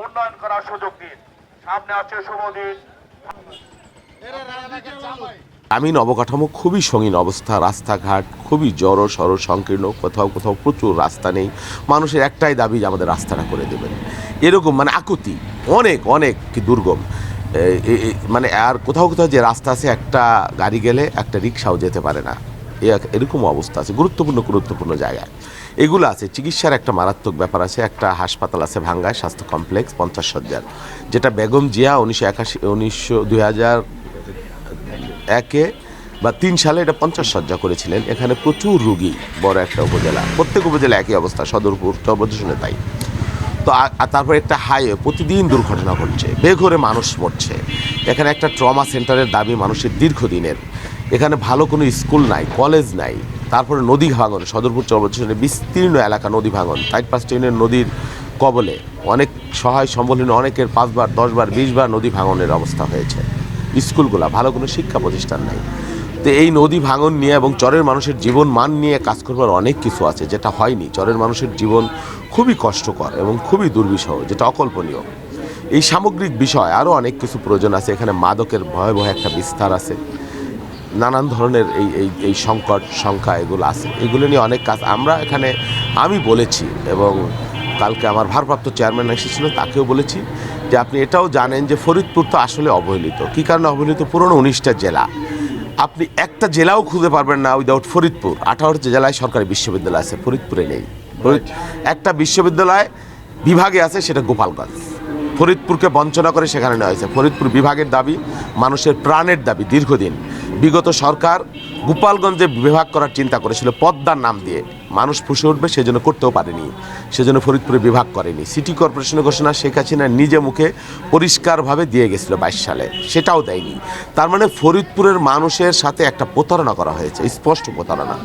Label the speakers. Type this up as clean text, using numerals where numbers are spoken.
Speaker 1: উন্নয়ন করার সুযোগ দিন। সামনে আছে শুভ দিন।
Speaker 2: গ্রামীণ অবকাঠামো খুবই সঙ্গীন অবস্থা, রাস্তাঘাট খুবই জড়ো সড়ো সংকীর্ণ, কোথাও কোথাও প্রচুর রাস্তা নেই। মানুষের একটাই দাবি যে আমাদের রাস্তাটা করে দেবেন, এরকম মানে আকুতি, অনেক অনেক দুর্গম। মানে আর কোথাও কোথাও যে রাস্তা আছে, একটা গাড়ি গেলে একটা রিক্সাও যেতে পারে না, এরকম অবস্থা আছে গুরুত্বপূর্ণ জায়গায়। এগুলো আছে। চিকিৎসার একটা মারাত্মক ব্যাপার আছে। একটা হাসপাতাল আছে ভাঙ্গায়, স্বাস্থ্য কমপ্লেক্স 50 শয্যার, যেটা বেগম জিয়া 2001 বা 3 সালে এটা 50 শয্যা করেছিলেন। এখানে প্রচুর রুগী, বড় একটা উপজেলা, প্রত্যেক উপজেলা একই অবস্থা, সদরপুর চরবদ্রশনে তাই। তো তারপর একটা হাইওয়ে, প্রতিদিন দুর্ঘটনা ঘটছে, বেঘরে মানুষ মরছে। এখানে একটা ট্রমা সেন্টারের দাবি মানুষের দীর্ঘদিনের। এখানে ভালো কোনো স্কুল নাই, কলেজ নাই। তারপরে নদী ভাঙন, সদরপুর চরবদ্রশনে বিস্তীর্ণ এলাকা নদী ভাঙন, 4-5 ইউনিয়ন নদীর কবলে, অনেক সহায় সম্বলহীন অনেকের 5 বার 10 বার 20 বার নদী ভাঙনের অবস্থা হয়েছে। স্কুলগুলা, ভালো কোনো শিক্ষা প্রতিষ্ঠান নাই। তো এই নদী ভাঙন নিয়ে এবং চরের মানুষের জীবন মান নিয়ে কাজ করবার অনেক কিছু আছে, যেটা হয়নি। চরের মানুষের জীবন খুবই কষ্টকর এবং খুবই দুর্বিষহ, যেটা অকল্পনীয়। এই সামগ্রিক বিষয় আরও অনেক কিছু প্রয়োজন আছে। এখানে মাদকের ভয়াবহ একটা বিস্তার আছে, নানান ধরনের এই সংকট সংখ্যা এগুলো আছে। এগুলো নিয়ে অনেক কাজ আমরা এখানে আমি বলেছি, এবং কালকে আমার ভারপ্রাপ্ত চেয়ারম্যান এসেছিল, তাকেও বলেছি যে আপনি এটাও জানেন যে ফরিদপুর তো আসলে অবহেলিত। কী কারণে অবহেলিত? পুরনো 19টা জেলা, আপনি একটা জেলাও খুঁজে পারবেন না উইদাউট ফরিদপুর। 18টা জেলায় সরকারি বিশ্ববিদ্যালয় আছে, ফরিদপুরে নেই। একটা বিশ্ববিদ্যালয় বিভাগে আছে, সেটা গোপালগঞ্জ। ফরিদপুরকে বঞ্চনা করে সেখানে নেওয়া হয়েছে। ফরিদপুর বিভাগের দাবি মানুষের প্রাণের দাবি দীর্ঘদিন। বিগত সরকার গোপালগঞ্জে বিভাগ করার চিন্তা করেছিল পদ্মার নাম দিয়ে, মানুষ ফুসে উঠবে সেজন্য করতেও পারেনি, সেজন্য ফরিদপুরে বিভাগ করেনি। সিটি কর্পোরেশনের ঘোষণা শেখ হাসিনা নিজে মুখে পরিষ্কারভাবে দিয়ে গেছিল 22 সালে, সেটাও দেয়নি। তার মানে ফরিদপুরের মানুষের সাথে একটা প্রতারণা করা হয়েছে, স্পষ্ট প্রতারণা।